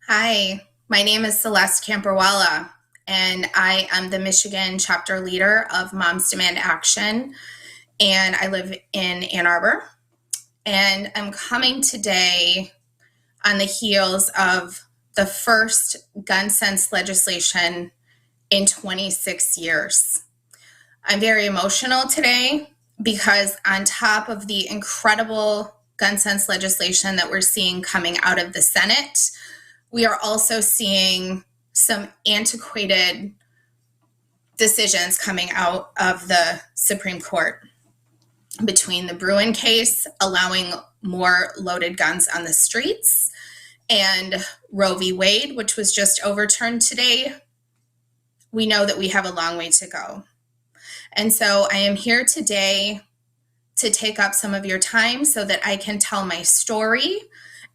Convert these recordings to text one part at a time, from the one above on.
Hi, my name is Celeste Kanpurwalar, and I am the Michigan chapter leader of Moms Demand Action, and I live in Ann Arbor. And I'm coming today on the heels of the first gun sense legislation in 26 years. I'm very emotional today because, on top of the incredible gun sense legislation that we're seeing coming out of the Senate, we are also seeing some antiquated decisions coming out of the Supreme Court between the Bruin case, allowing more loaded guns on the streets, and Roe v. Wade, which was just overturned today. We know that we have a long way to go. And so I am here today to take up some of your time so that I can tell my story,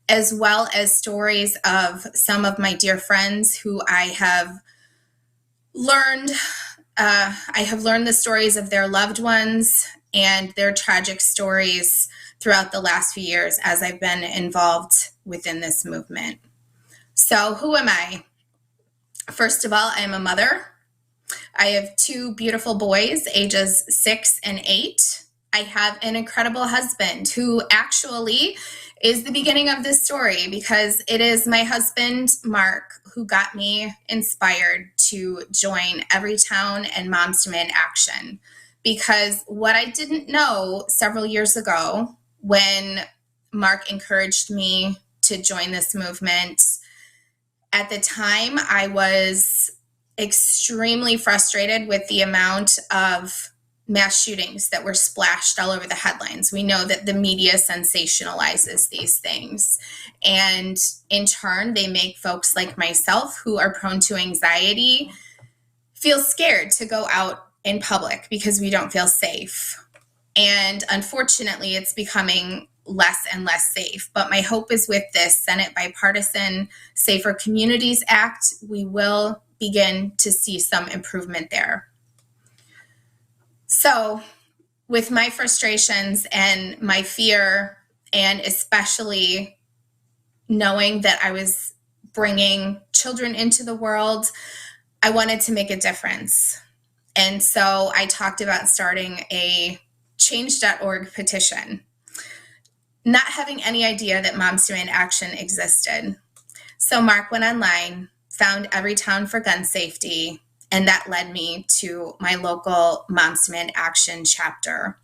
as well as stories of some of my dear friends who I have learned the stories of their loved ones and their tragic stories throughout the last few years as I've been involved within this movement. So who am I? First of all, I am a mother. I have two beautiful boys, ages 6 and 8. I have an incredible husband who actually is the beginning of this story, because it is my husband, Mark, who got me inspired to join Everytown and Moms Demand Action. Because what I didn't know several years ago, when Mark encouraged me to join this movement, at the time I was extremely frustrated with the amount of mass shootings that were splashed all over the headlines. We know that the media sensationalizes these things, and in turn, they make folks like myself, who are prone to anxiety, feel scared to go out in public because we don't feel safe. And unfortunately, it's becoming less and less safe. But my hope is, with this Senate bipartisan Safer Communities Act, we will begin to see some improvement there. So, with my frustrations and my fear, and especially knowing that I was bringing children into the world, I wanted to make a difference. And so I talked about starting a change.org petition, not having any idea that Moms Demand Action existed. So Mark went online, found Everytown for gun safety, and that led me to my local Moms Demand Action chapter.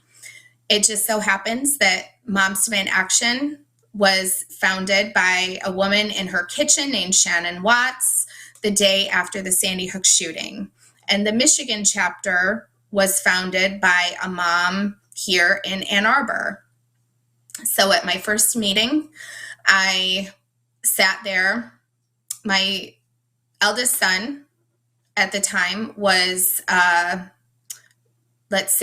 It just so happens that Moms Demand Action was founded by a woman in her kitchen named Shannon Watts the day after the Sandy Hook shooting. And the Michigan chapter was founded by a mom here in Ann Arbor. So at my first meeting, I sat there. My eldest son at the time was, I was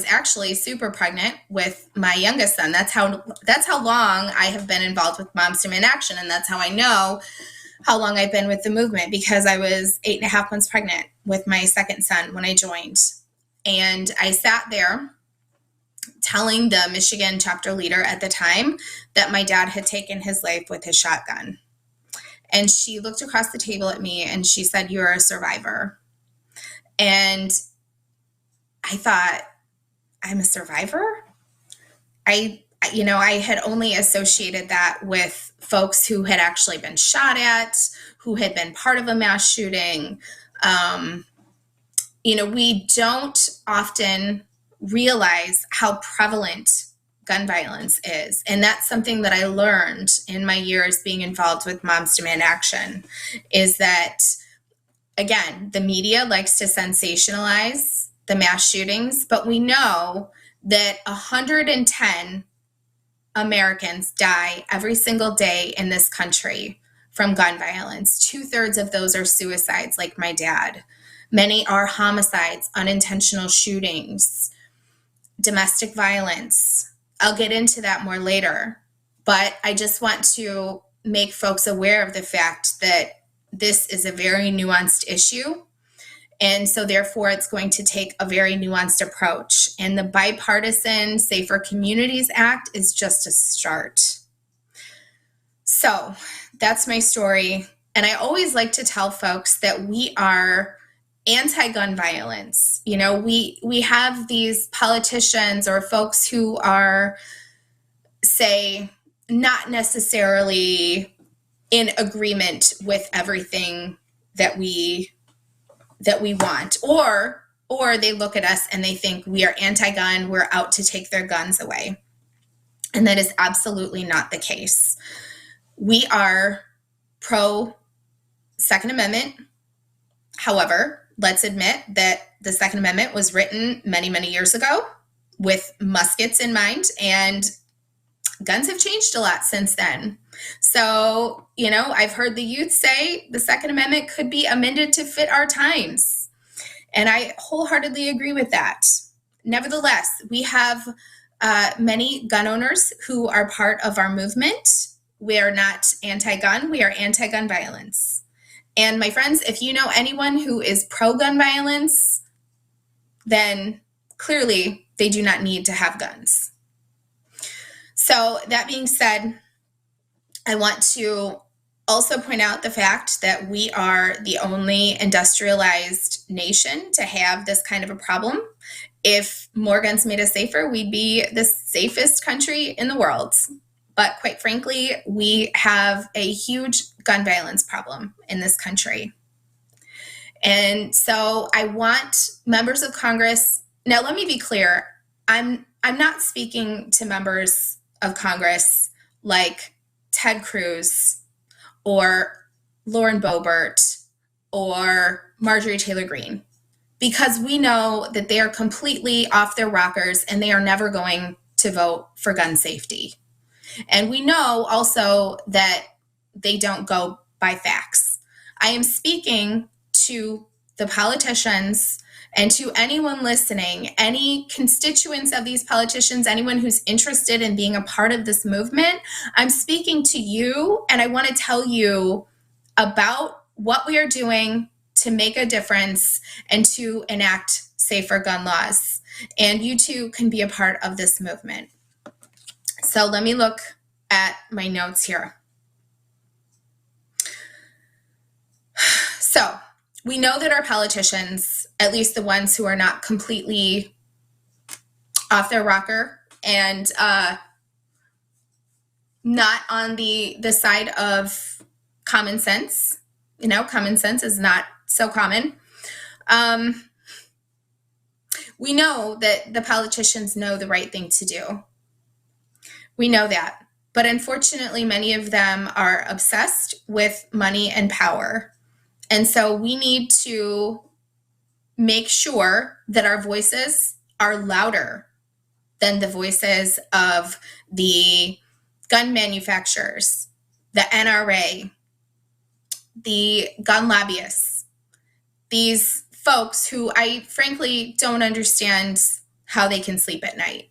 actually super pregnant with my youngest son. That's how long I have been involved with Moms Demand Action, and that's how I know how long I've been with the movement, because I was 8.5 months pregnant with my second son when I joined. And I sat there telling the Michigan chapter leader at the time that my dad had taken his life with his shotgun. And she looked across the table at me and she said, "You're a survivor." And I thought, I'm a survivor? I had only associated that with folks who had actually been shot at, who had been part of a mass shooting. We don't often realize how prevalent gun violence is. And that's something that I learned in my years being involved with Moms Demand Action, is that, again, the media likes to sensationalize the mass shootings, but we know that 110 Americans die every single day in this country from gun violence. 2/3 of those are suicides, like my dad. Many are homicides, unintentional shootings, domestic violence. I'll get into that more later, but I just want to make folks aware of the fact that this is a very nuanced issue. And so therefore, it's going to take a very nuanced approach. And the Bipartisan Safer Communities Act is just a start. So that's my story. And I always like to tell folks that we are anti-gun violence. You know, we have these politicians or folks who are, say, not necessarily in agreement with everything that we want, or they look at us and they think we are anti-gun, we're out to take their guns away. And that is absolutely not the case. We are pro Second Amendment. However, let's admit that the Second Amendment was written many, many years ago with muskets in mind, and guns have changed a lot since then. So, you know, I've heard the youth say the Second Amendment could be amended to fit our times. And I wholeheartedly agree with that. Nevertheless, we have many gun owners who are part of our movement. We are not anti-gun, we are anti-gun violence. And my friends, if you know anyone who is pro-gun violence, then clearly they do not need to have guns. So that being said, I want to also point out the fact that we are the only industrialized nation to have this kind of a problem. If more guns made us safer, we'd be the safest country in the world. But quite frankly, we have a huge gun violence problem in this country. And so I want members of Congress, now let me be clear, I'm not speaking to members of Congress like Ted Cruz or Lauren Boebert or Marjorie Taylor Greene, because we know that they are completely off their rockers and they are never going to vote for gun safety. And we know also that they don't go by facts. I am speaking to the politicians and to anyone listening, any constituents of these politicians, anyone who's interested in being a part of this movement. I'm speaking to you, and I want to tell you about what we are doing to make a difference and to enact safer gun laws. And you too can be a part of this movement. So let me look at my notes here. So we know that our politicians, at least the ones who are not completely off their rocker and not on the side of common sense, you know, common sense is not so common. We know that the politicians know the right thing to do. We know that. But unfortunately, many of them are obsessed with money and power. And so we need to make sure that our voices are louder than the voices of the gun manufacturers, the NRA, the gun lobbyists, these folks who I frankly don't understand how they can sleep at night.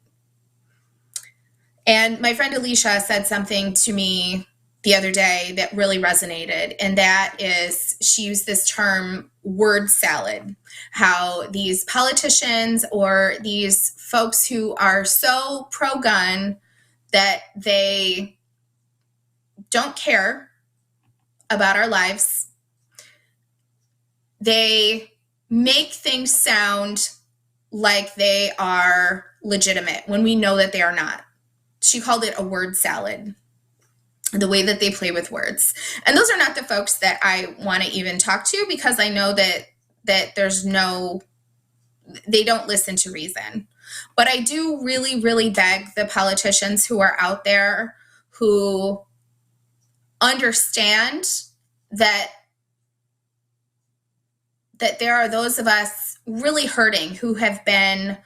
And my friend Alicia said something to me the other day that really resonated, and that is she used this term word salad, how these politicians or these folks who are so pro-gun that they don't care about our lives, they make things sound like they are legitimate when we know that they are not. She called it a word salad, the way that they play with words. And those are not the folks that I want to even talk to, because I know that there's no, they don't listen to reason. But I do really, really beg the politicians who are out there who understand that there are those of us really hurting who have been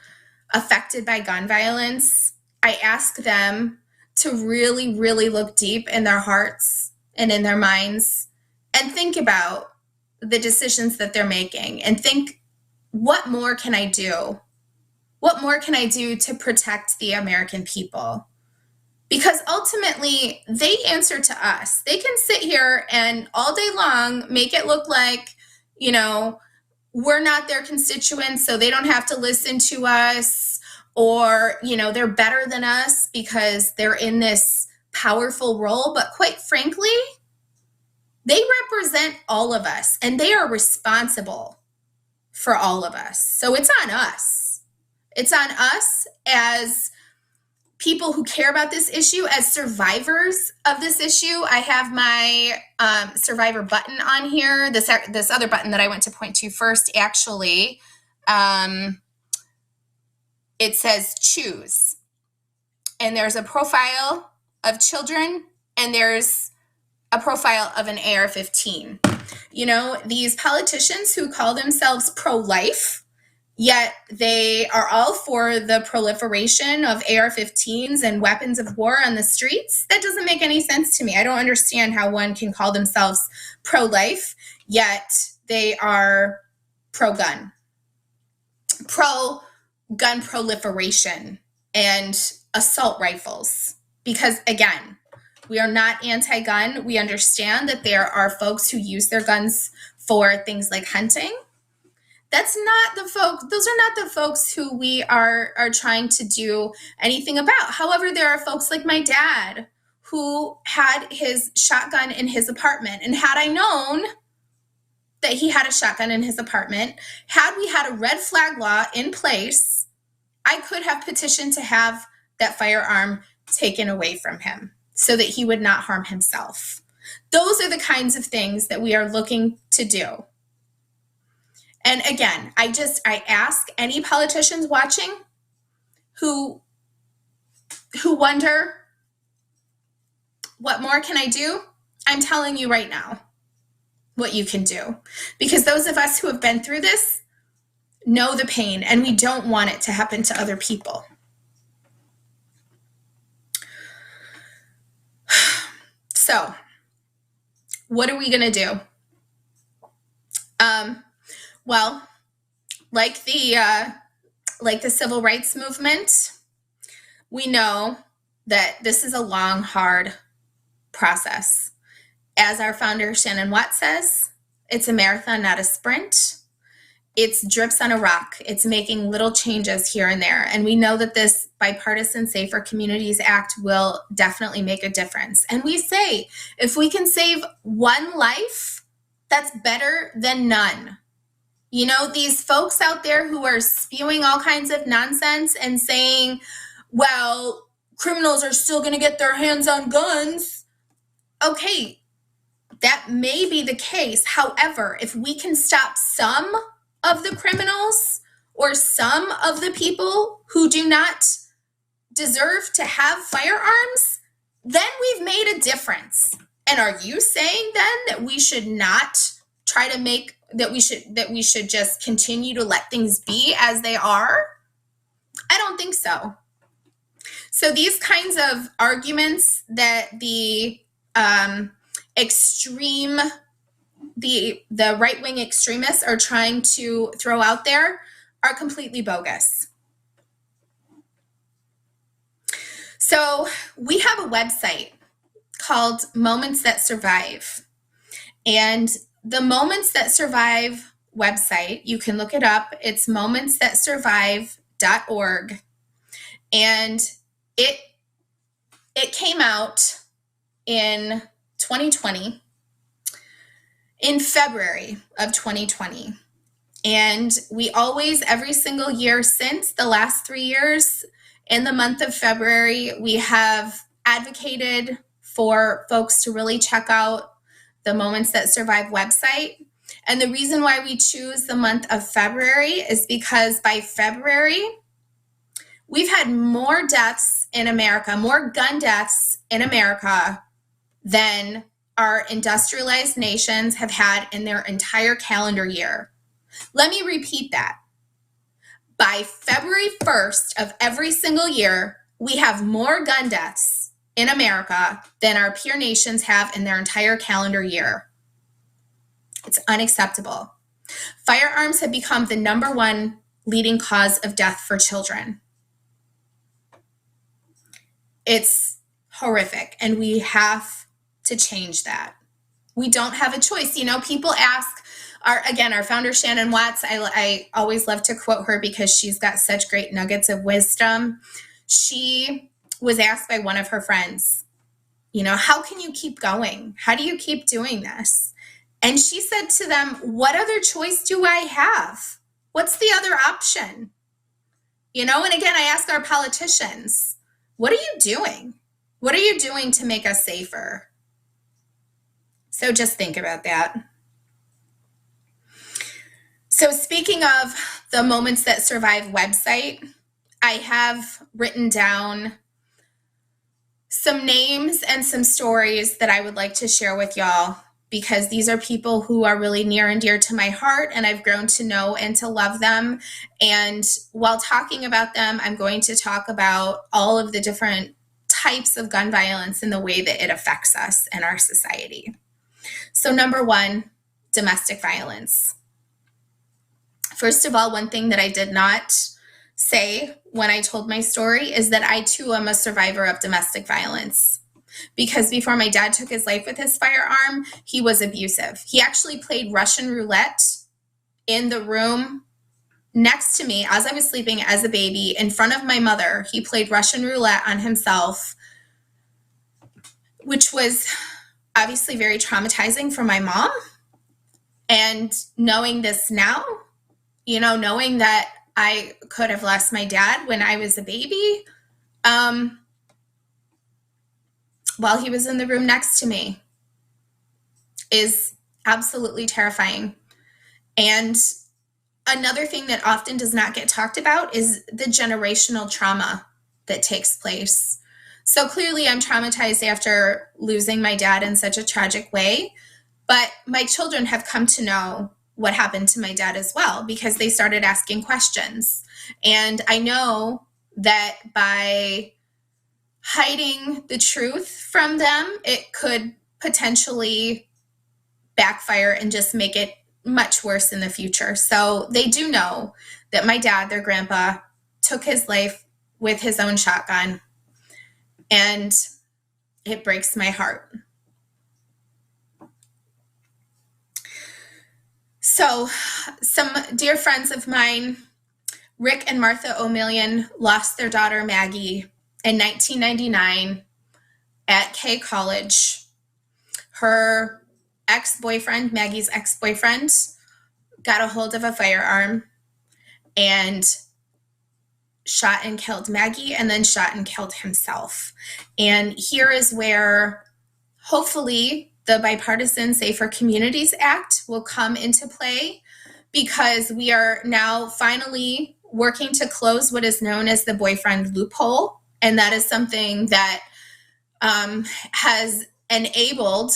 affected by gun violence. I ask them to really, really look deep in their hearts and in their minds and think about the decisions that they're making and think, what more can I do? What more can I do to protect the American people? Because ultimately, they answer to us. They can sit here and all day long make it look like, you know, we're not their constituents, so they don't have to listen to us, or, you know, they're better than us because they're in this powerful role. But quite frankly, all of us, and they are responsible for all of us. So it's on us. It's on us as people who care about this issue, as survivors of this issue. I have my survivor button on here. This other button that I went to point to first, actually, it says choose. And there's a profile of children, and there's a profile of an AR-15. You know, these politicians who call themselves pro-life, yet they are all for the proliferation of AR-15s and weapons of war on the streets. That doesn't make any sense to me. I don't understand how one can call themselves pro-life, yet they are pro-gun. Pro-gun proliferation and assault rifles. Because again, we are not anti-gun. We understand that there are folks who use their guns for things like hunting. Those are not the folks who we are trying to do anything about. However, there are folks like my dad who had his shotgun in his apartment. And had I known that he had a shotgun in his apartment, had we had a red flag law in place, I could have petitioned to have that firearm taken away from him so that he would not harm himself. Those are the kinds of things that we are looking to do. And again, I ask any politicians watching who wonder, what more can I do? I'm telling you right now what you can do. Because those of us who have been through this know the pain, and we don't want it to happen to other people. So, what are we going to do? Well, like the civil rights movement, we know that this is a long, hard process. As our founder, Shannon Watt, says, it's a marathon, not a sprint. It's drips on a rock. It's making little changes here and there. And we know that this Bipartisan Safer Communities Act will definitely make a difference. And we say, if we can save one life, that's better than none. You know, these folks out there who are spewing all kinds of nonsense and saying, well, criminals are still going to get their hands on guns. Okay, that may be the case. However, if we can stop some of the criminals or some of the people who do not deserve to have firearms, then we've made a difference. And are you saying then that we should not try to make that we should just continue to let things be as they are? I don't think so. So these kinds of arguments that the right-wing extremists are trying to throw out there are completely bogus. So we have a website called Moments That Survive. And the Moments That Survive website, you can look it up. It's momentsthatsurvive.org. And it came out in 2020, in February of 2020. And we always, every single year since the last 3 years, in the month of February, we have advocated for folks to really check out the Moments That Survive website. And the reason why we choose the month of February is because by February, we've had more deaths in America, more gun deaths in America than our industrialized nations have had in their entire calendar year. Let me repeat that. By February 1st of every single year, we have more gun deaths in America than our peer nations have in their entire calendar year. It's unacceptable. Firearms have become the number one leading cause of death for children. It's horrific, and we have to change that. We don't have a choice. You know, people ask, our founder, Shannon Watts, I always love to quote her because she's got such great nuggets of wisdom. She was asked by one of her friends, you know, how can you keep going? How do you keep doing this? And she said to them, what other choice do I have? What's the other option? And again, I ask our politicians, what are you doing? What are you doing to make us safer? So just think about that. So speaking of the Moments That Survive website, I have written down some names and some stories that I would like to share with y'all, because these are people who are really near and dear to my heart, and I've grown to know and to love them. And while talking about them, I'm going to talk about all of the different types of gun violence and the way that it affects us and our society. So number one, domestic violence. First of all, one thing that I did not say when I told my story is that I too am a survivor of domestic violence. Because before my dad took his life with his firearm, he was abusive. He actually played Russian roulette in the room next to me as I was sleeping as a baby in front of my mother. He played Russian roulette on himself, which was obviously very traumatizing for my mom. And knowing this now, knowing that I could have lost my dad when I was a baby, while he was in the room next to me, is absolutely terrifying. And another thing that often does not get talked about is the generational trauma that takes place. So clearly I'm traumatized after losing my dad in such a tragic way, but my children have come to know what happened to my dad as well, because they started asking questions. And I know that by hiding the truth from them, it could potentially backfire and just make it much worse in the future. So they do know that my dad, their grandpa, took his life with his own shotgun, and it breaks my heart. So some dear friends of mine, Rick and Martha O'Million, lost their daughter Maggie in 1999 at K College. Her ex-boyfriend, Maggie's ex-boyfriend, got a hold of a firearm and shot and killed Maggie, and then shot and killed himself. And here is where hopefully the Bipartisan Safer Communities Act will come into play, because we are now finally working to close what is known as the boyfriend loophole. And that is something that has enabled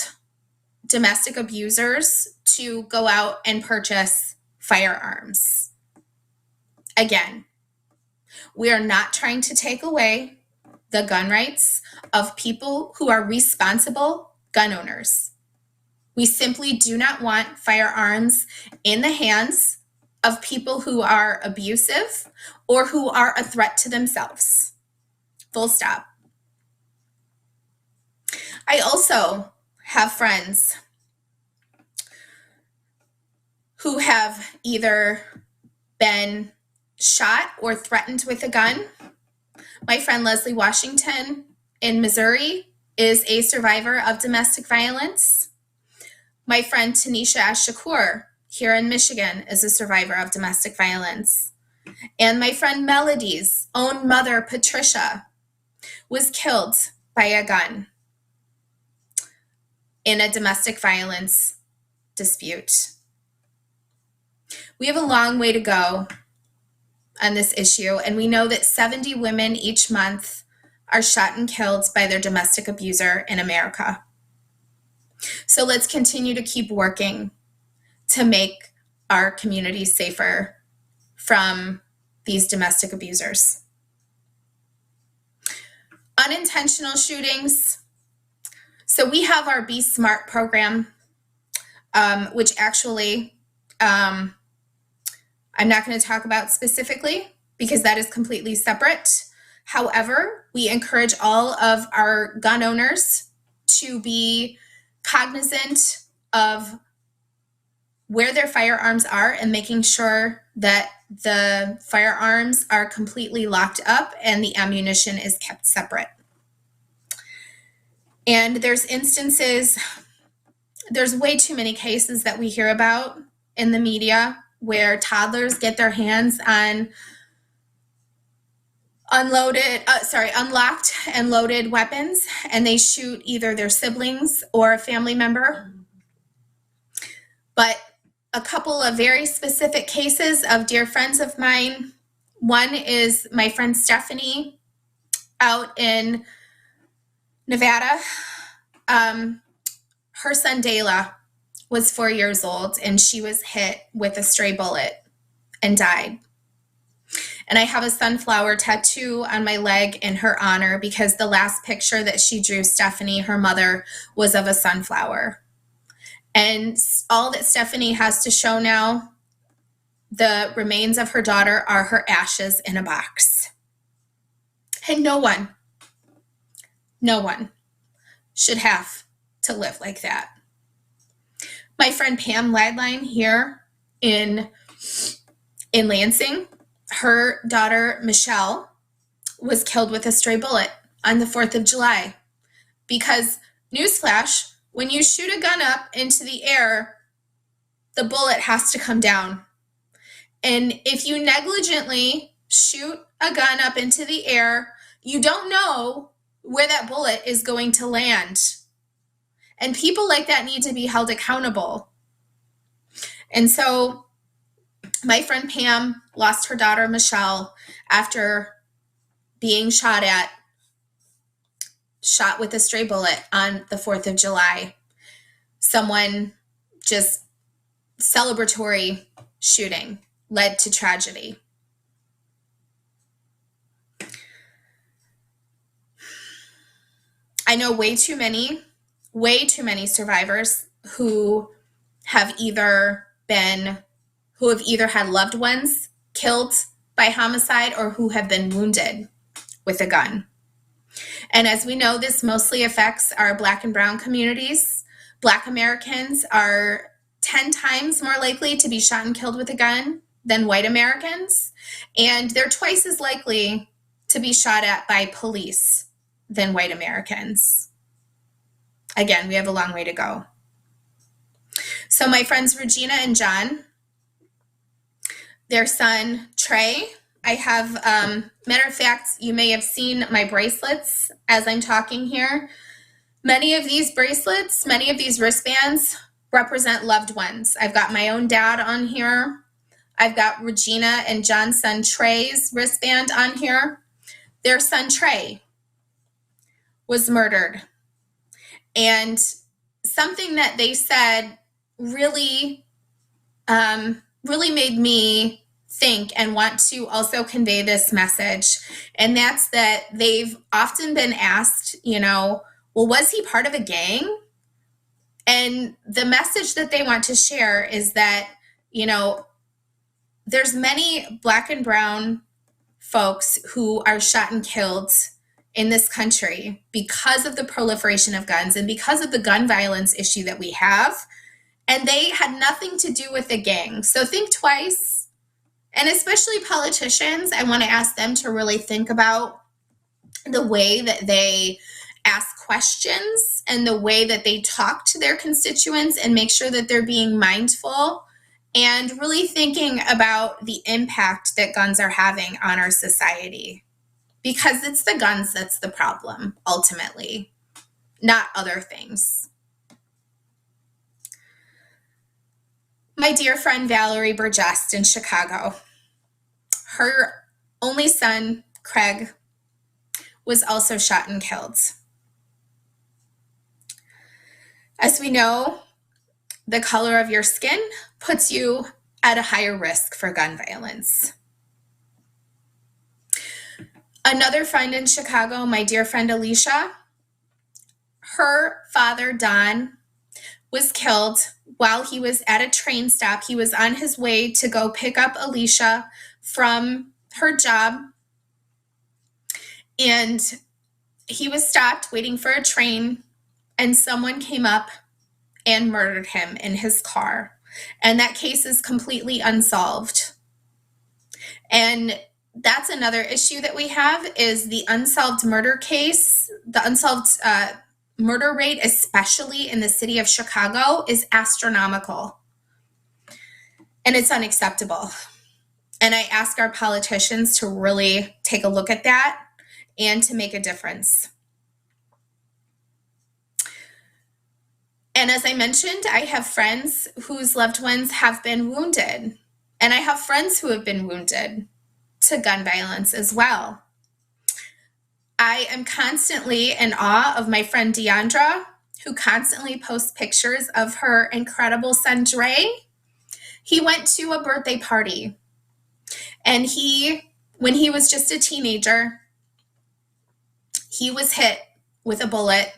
domestic abusers to go out and purchase firearms. Again, we are not trying to take away the gun rights of people who are responsible gun owners. We simply do not want firearms in the hands of people who are abusive or who are a threat to themselves. Full stop. I also have friends who have either been shot or threatened with a gun. My friend Leslie Washington in Missouri is a survivor of domestic violence. My friend Tanisha Ashakur here in Michigan is a survivor of domestic violence. And my friend Melody's own mother, Patricia, was killed by a gun in a domestic violence dispute. We have a long way to go on this issue, and we know that 70 women each month are shot and killed by their domestic abuser in America. So let's continue to keep working to make our communities safer from these domestic abusers. Unintentional shootings. So we have our Be Smart program, which actually I'm not going to talk about specifically because that is completely separate. However, we encourage all of our gun owners to be cognizant of where their firearms are and making sure that the firearms are completely locked up and the ammunition is kept separate. And there's instances there's way too many cases that we hear about in the media where toddlers get their hands on unlocked and loaded weapons, and they shoot either their siblings or a family member. But a couple of very specific cases of dear friends of mine. One is my friend Stephanie out in Nevada. Her son Dayla was 4 years old, and she was hit with a stray bullet and died. And I have a sunflower tattoo on my leg in her honor because the last picture that she drew, Stephanie, her mother, was of a sunflower. And all that Stephanie has to show now, the remains of her daughter, are her ashes in a box. And no one should have to live like that. My friend Pam Ladline here in Lansing, her daughter Michelle was killed with a stray bullet on the 4th of July because, newsflash, when you shoot a gun up into the air, the bullet has to come down. And if you negligently shoot a gun up into the air, you don't know where that bullet is going to land. And people like that need to be held accountable. And so my friend Pam lost her daughter Michelle after being shot with a stray bullet on the 4th of July. Someone just celebratory shooting led to tragedy. I know way too many survivors who have either had loved ones killed by homicide or who have been wounded with a gun. And as we know, this mostly affects our Black and brown communities. Black Americans are 10 times more likely to be shot and killed with a gun than white Americans, and they're twice as likely to be shot at by police than white Americans. Again, we have a long way to go. So my friends Regina and John, their son Trey, I have, matter of fact, you may have seen my bracelets as I'm talking here. Many of these wristbands represent loved ones. I've got my own dad on here. I've got Regina and John's son Trey's wristband on here. Their son Trey was murdered. And something that they said really made me think and want to also convey this message. And that's that they've often been asked, well, was he part of a gang? And the message that they want to share is that, there's many Black and brown folks who are shot and killed in this country because of the proliferation of guns and because of the gun violence issue that we have. And they had nothing to do with a gang. So think twice. And especially politicians, I want to ask them to really think about the way that they ask questions and the way that they talk to their constituents and make sure that they're being mindful and really thinking about the impact that guns are having on our society. Because it's the guns that's the problem, ultimately, not other things. My dear friend Valerie Burgess in Chicago, her only son, Craig, was also shot and killed. As we know, the color of your skin puts you at a higher risk for gun violence. Another friend in Chicago, my dear friend Alicia, her father, Don, was killed while he was at a train stop. He was on his way to go pick up Alicia from her job, and he was stopped waiting for a train, and someone came up and murdered him in his car. And that case is completely unsolved. And that's another issue that we have is the unsolved murder case, the unsolved murder rate, especially in the city of Chicago, is astronomical. And it's unacceptable. And I ask our politicians to really take a look at that and to make a difference. And as I mentioned, I have friends whose loved ones have been wounded. And I have friends who have been wounded to gun violence as well. I am constantly in awe of my friend Deandra, who constantly posts pictures of her incredible son, Dre. He went to a birthday party, and when he was just a teenager, he was hit with a bullet.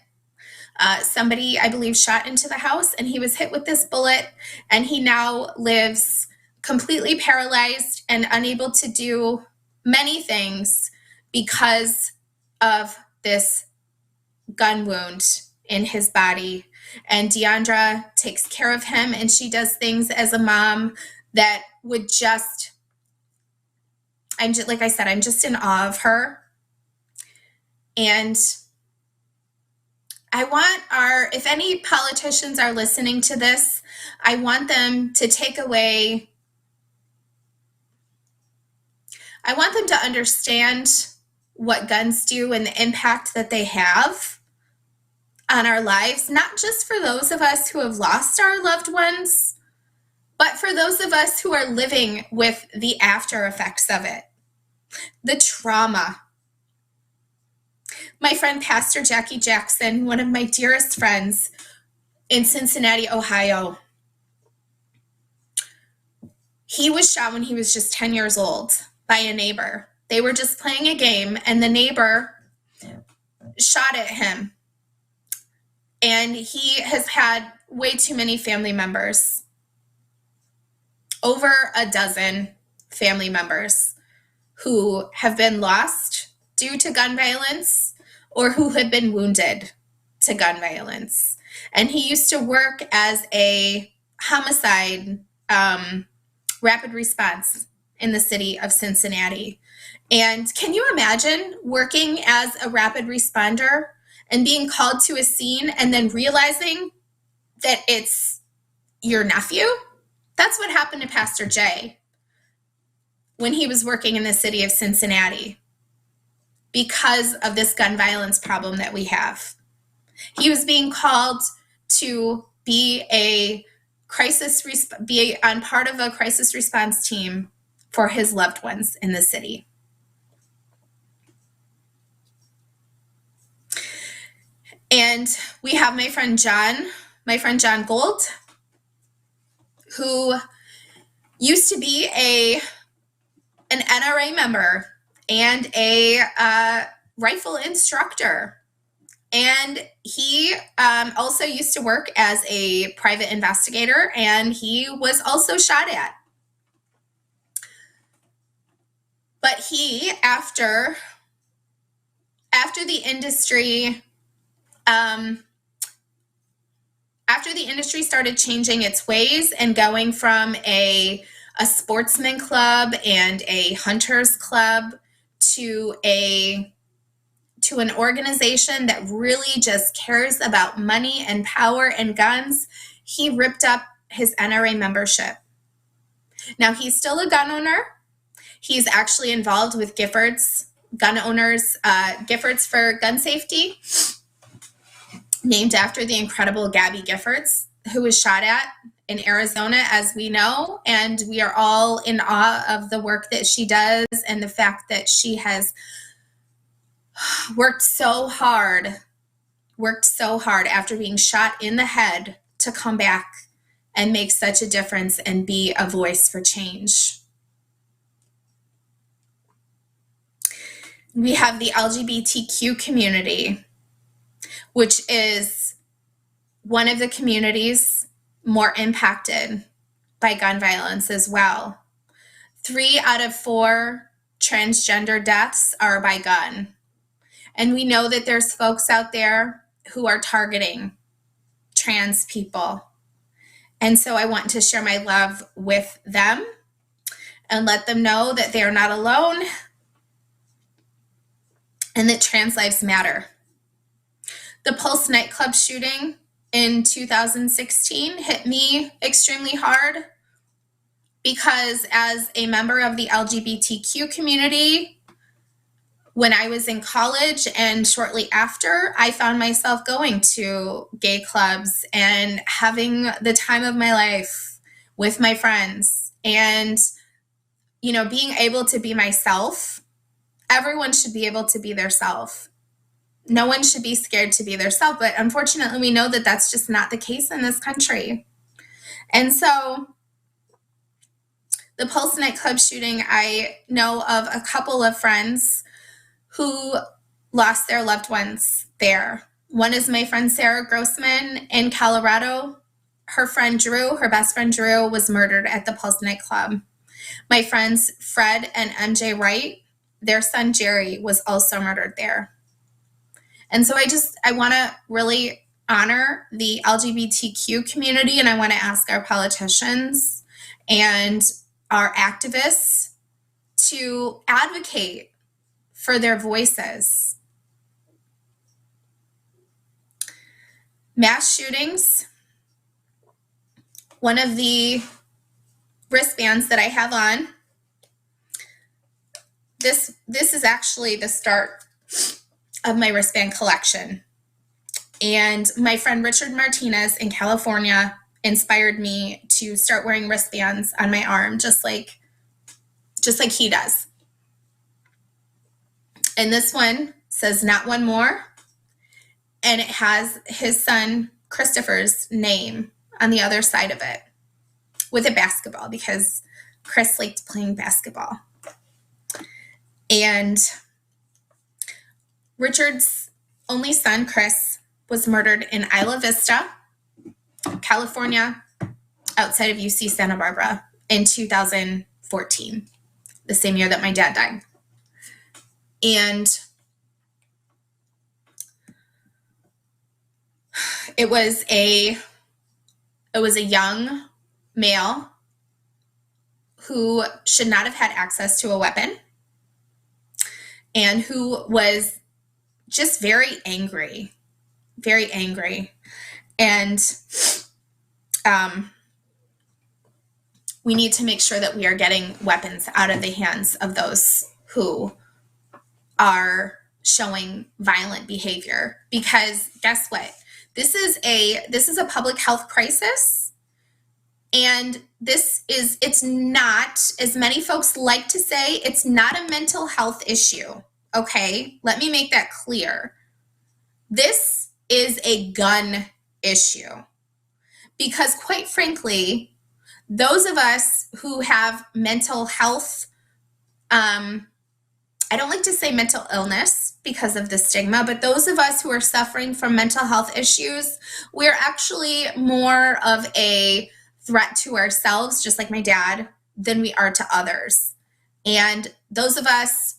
Somebody, I believe, shot into the house, and he was hit with this bullet, and he now lives completely paralyzed and unable to do many things because of this gun wound in his body. And Deandra takes care of him, and she does things as a mom that would just, like I said, I'm just in awe of her. And I want if any politicians are listening to this, I want them to I want them to understand what guns do and the impact that they have on our lives, not just for those of us who have lost our loved ones, but for those of us who are living with the after effects of it, the trauma. My friend, Pastor Jackie Jackson, one of my dearest friends in Cincinnati, Ohio, he was shot when he was just 10 years old by a neighbor. They were just playing a game, and the neighbor shot at him. And he has had way too many family members, over a dozen family members, who have been lost due to gun violence or who have been wounded to gun violence. And he used to work as a homicide rapid response in the city of Cincinnati. And can you imagine working as a rapid responder and being called to a scene and then realizing that it's your nephew? That's what happened to Pastor Jay when he was working in the city of Cincinnati because of this gun violence problem that we have. He was being called to be on part of a crisis response team for his loved ones in the city. And we have my friend John Gold, who used to be an NRA member and a rifle instructor. And he also used to work as a private investigator, and he was also shot at. But he, after the industry started changing its ways and going from a sportsman club and a hunters club to an organization that really just cares about money and power and guns, he ripped up his NRA membership. Now, he's still a gun owner. He's actually involved with Giffords, gun owners, Giffords for gun safety, named after the incredible Gabby Giffords, who was shot at in Arizona, as we know. And we are all in awe of the work that she does and the fact that she has worked so hard after being shot in the head to come back and make such a difference and be a voice for change. We have the LGBTQ community, which is one of the communities more impacted by gun violence as well. 3 out of 4 transgender deaths are by gun. And we know that there's folks out there who are targeting trans people. And so I want to share my love with them and let them know that they are not alone and that trans lives matter. The Pulse nightclub shooting in 2016 hit me extremely hard because as a member of the LGBTQ community, when I was in college and shortly after, I found myself going to gay clubs and having the time of my life with my friends and, being able to be myself. Everyone should be able to be their self. No one should be scared to be their self, but unfortunately, we know that that's just not the case in this country. And so the Pulse nightclub shooting, I know of a couple of friends who lost their loved ones there. One is my friend Sarah Grossman in Colorado. Her best friend Drew, was murdered at the Pulse nightclub. My friends Fred and MJ Wright, their son Jerry, was also murdered there. And so I want to really honor the LGBTQ community, and I want to ask our politicians and our activists to advocate for their voices. Mass shootings. One of the wristbands that I have on, this is actually the start of my wristband collection. And my friend Richard Martinez in California inspired me to start wearing wristbands on my arm, just like he does. And this one says "Not One More," and it has his son Christopher's name on the other side of it with a basketball, because Chris liked playing basketball. And Richard's only son, Chris, was murdered in Isla Vista, California, outside of UC Santa Barbara in 2014, the same year that my dad died. And it was a young male who should not have had access to a weapon and who was just very angry. And we need to make sure that we are getting weapons out of the hands of those who are showing violent behavior, because guess what? This is a public health crisis, and it's not, as many folks like to say, it's not a mental health issue. Okay, let me make that clear. This is a gun issue, because quite frankly, those of us who have mental health, I don't like to say mental illness because of the stigma, but those of us who are suffering from mental health issues, we're actually more of a threat to ourselves, just like my dad, than we are to others. And those of us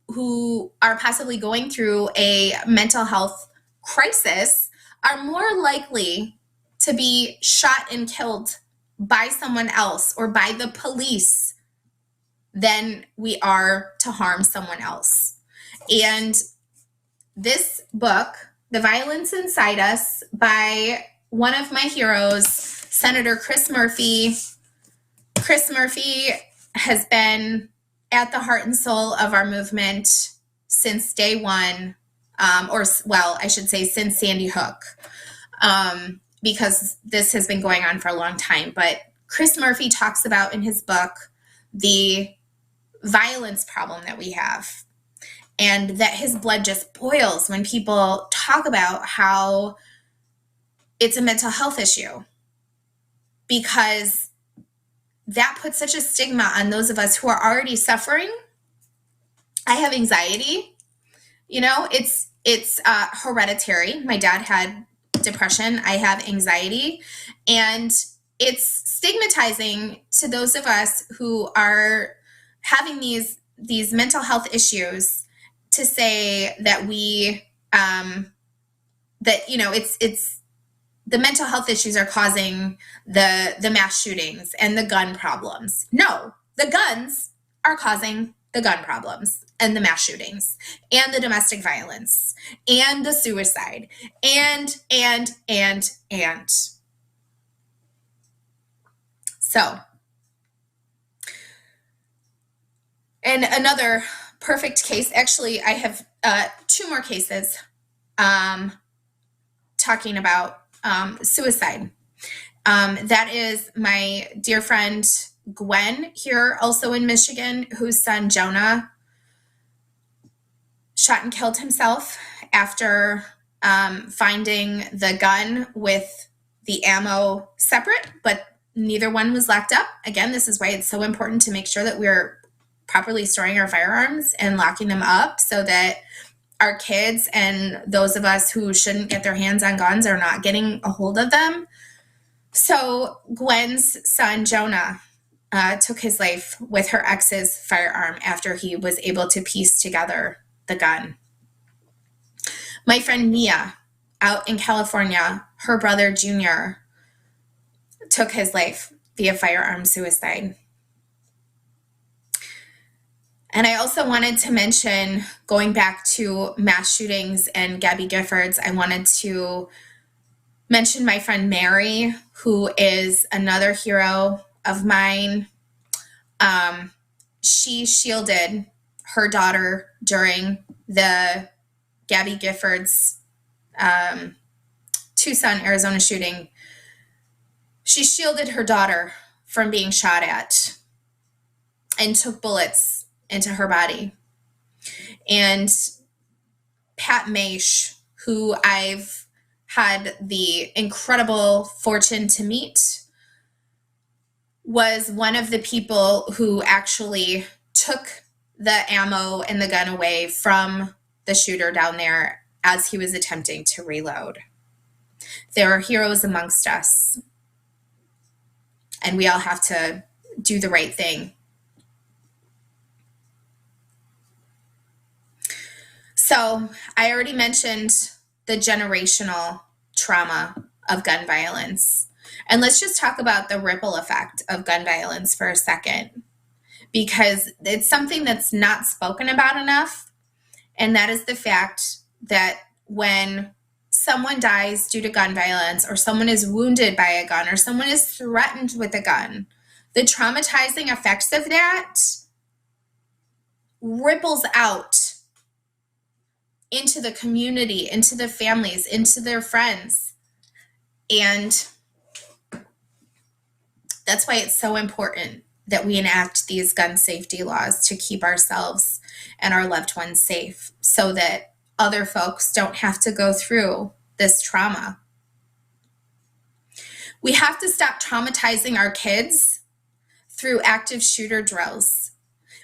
who are possibly going through a mental health crisis are more likely to be shot and killed by someone else or by the police than we are to harm someone else. And this book, The Violence Inside Us, by one of my heroes, Senator Chris Murphy. Chris Murphy has been at the heart and soul of our movement since day one, I should say since Sandy Hook, because this has been going on for a long time. But Chris Murphy talks about in his book the violence problem that we have, and that his blood just boils when people talk about how it's a mental health issue, because that puts such a stigma on those of us who are already suffering. I have anxiety, it's hereditary. My dad had depression. I have anxiety, and it's stigmatizing to those of us who are having these mental health issues to say that it's the mental health issues are causing the mass shootings and the gun problems. No, the guns are causing the gun problems and the mass shootings and the domestic violence and the suicide and. So, and another perfect case, actually, I have two more cases talking about suicide. That is my dear friend Gwen here, also in Michigan, whose son Jonah shot and killed himself after finding the gun with the ammo separate, but neither one was locked up. Again, this is why it's so important to make sure that we're properly storing our firearms and locking them up so that our kids and those of us who shouldn't get their hands on guns are not getting a hold of them. So Gwen's son, Jonah, took his life with her ex's firearm after he was able to piece together the gun. My friend Mia, out in California, her brother Junior took his life via firearm suicide. And I also wanted to mention, going back to mass shootings and Gabby Giffords, I wanted to mention my friend Mary, who is another hero of mine. She shielded her daughter during the Gabby Giffords Tucson, Arizona shooting. She shielded her daughter from being shot at and took bullets into her body. And Pat Maish, who I've had the incredible fortune to meet, was one of the people who actually took the ammo and the gun away from the shooter down there as he was attempting to reload. There are heroes amongst us, and we all have to do the right thing. So I already mentioned the generational trauma of gun violence. And let's just talk about the ripple effect of gun violence for a second, because it's something that's not spoken about enough. And that is the fact that when someone dies due to gun violence, or someone is wounded by a gun, or someone is threatened with a gun, the traumatizing effects of that ripples out into the community, into the families, into their friends. And that's why it's so important that we enact these gun safety laws to keep ourselves and our loved ones safe, so that other folks don't have to go through this trauma. We have to stop traumatizing our kids through active shooter drills,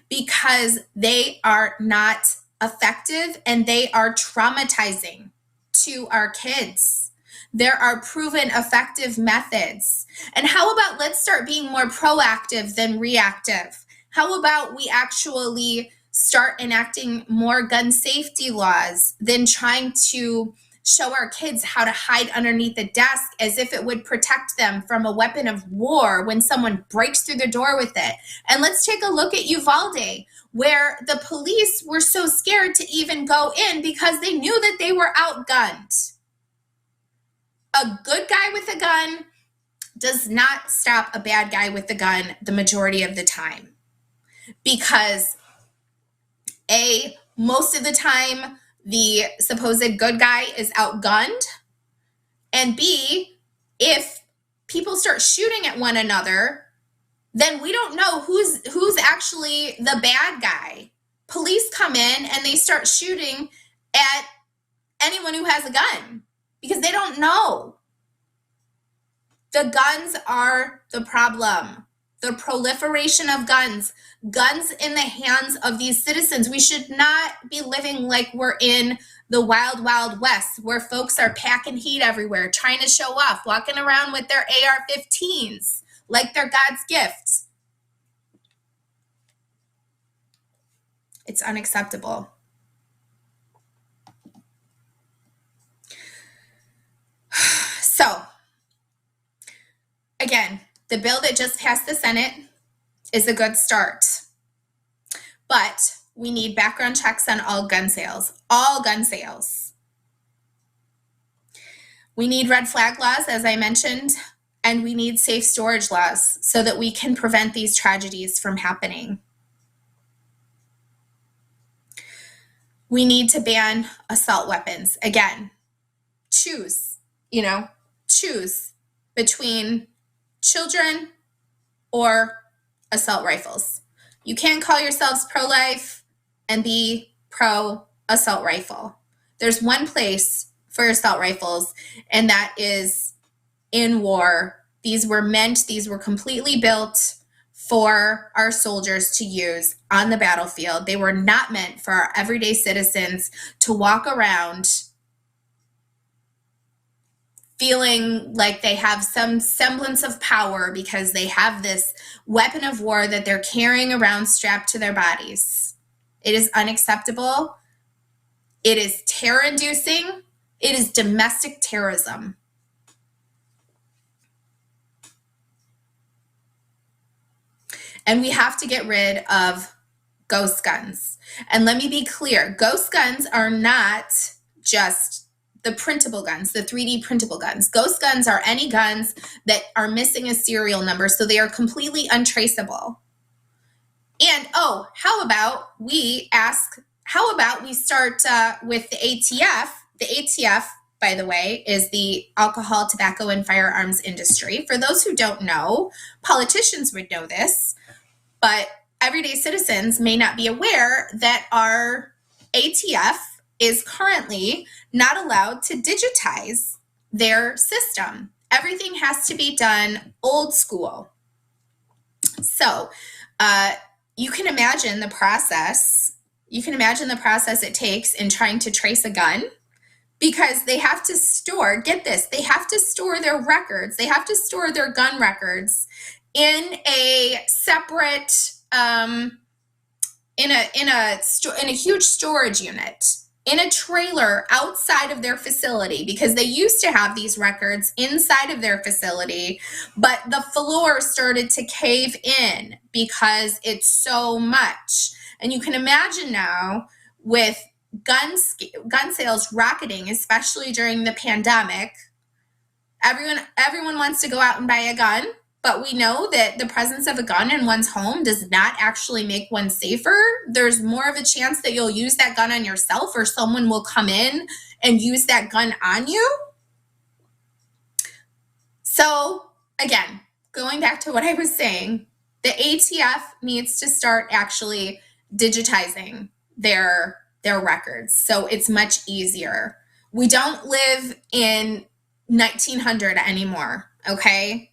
because they are not effective and they are traumatizing to our kids. There are proven effective methods. And how about let's start being more proactive than reactive? How about we actually start enacting more gun safety laws than trying to show our kids how to hide underneath a desk as if it would protect them from a weapon of war when someone breaks through the door with it? And let's take a look at Uvalde, where the police were so scared to even go in because they knew that they were outgunned. A good guy with a gun does not stop a bad guy with a gun the majority of the time, because most of the time the supposed good guy is outgunned, and B, if people start shooting at one another, then we don't know who's actually the bad guy. Police come in and they start shooting at anyone who has a gun because they don't know. The guns are the problem. The proliferation of guns in the hands of these citizens. We should not be living like we're in the wild, wild west, where folks are packing heat everywhere, trying to show off, walking around with their AR-15s like they're God's gift. It's unacceptable. So, again, the bill that just passed the Senate is a good start. But we need background checks on all gun sales. All gun sales. We need red flag laws, as I mentioned, and we need safe storage laws so that we can prevent these tragedies from happening. We need to ban assault weapons. Again, choose between children or assault rifles. You can't call yourselves pro-life and be pro-assault rifle. There's one place for assault rifles, and that is in war. These were completely built for our soldiers to use on the battlefield. They were not meant for our everyday citizens to walk around feeling like they have some semblance of power because they have this weapon of war that they're carrying around strapped to their bodies. It is unacceptable. It is terror-inducing. It is domestic terrorism. And we have to get rid of ghost guns. And let me be clear, ghost guns are not just the printable guns, the 3D printable guns. Ghost guns are any guns that are missing a serial number, so they are completely untraceable. And how about we start with the ATF? The ATF, by the way, is the alcohol, tobacco, and firearms industry. For those who don't know, politicians would know this, but everyday citizens may not be aware that our ATF is currently not allowed to digitize their system. Everything has to be done old school. So you can imagine the process. You can imagine the process it takes in trying to trace a gun, because they have to store, get this, they have to store their records. They have to store their gun records in a separate, in a huge storage unit, in a trailer outside of their facility, because they used to have these records inside of their facility, but the floor started to cave in because it's so much. And you can imagine now with gun sales rocketing, especially during the pandemic, everyone wants to go out and buy a gun, but we know that the presence of a gun in one's home does not actually make one safer. There's more of a chance that you'll use that gun on yourself, or someone will come in and use that gun on you. So again, going back to what I was saying, the ATF needs to start actually digitizing their records, so it's much easier. We don't live in 1900 anymore, okay?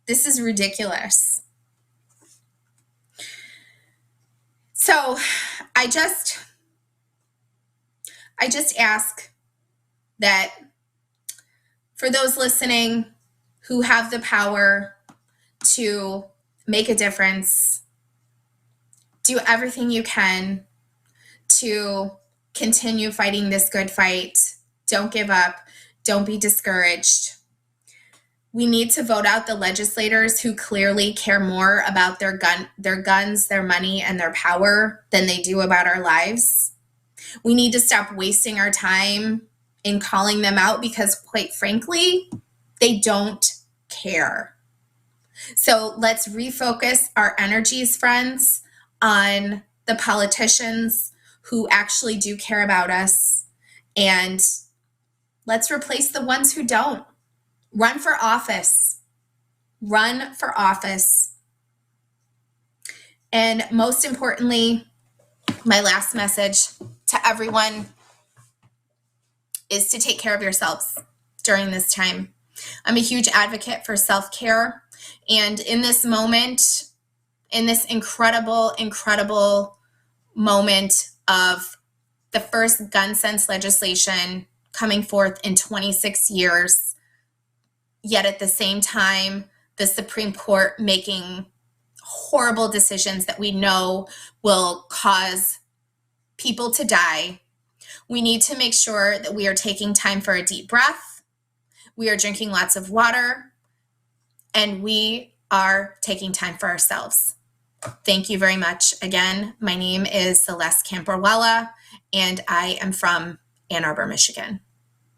This is ridiculous. So I just ask that for those listening who have the power to make a difference, do everything you can to continue fighting this good fight. Don't give up. Don't be discouraged. We need to vote out the legislators who clearly care more about their guns, their money, and their power than they do about our lives. We need to stop wasting our time in calling them out, because quite frankly, they don't care. So let's refocus our energies, friends, on the politicians who actually do care about us, and let's replace the ones who don't. Run for office. Run for office. And most importantly, my last message to everyone is to take care of yourselves during this time. I'm a huge advocate for self-care. And in this moment, in this incredible, incredible moment of the first gun sense legislation coming forth in 26 years, yet at the same time, the Supreme Court making horrible decisions that we know will cause people to die, we need to make sure that we are taking time for a deep breath, we are drinking lots of water, and we are taking time for ourselves. Thank you very much. Again, my name is Celeste Kanpurwalar, and I am from Ann Arbor, Michigan.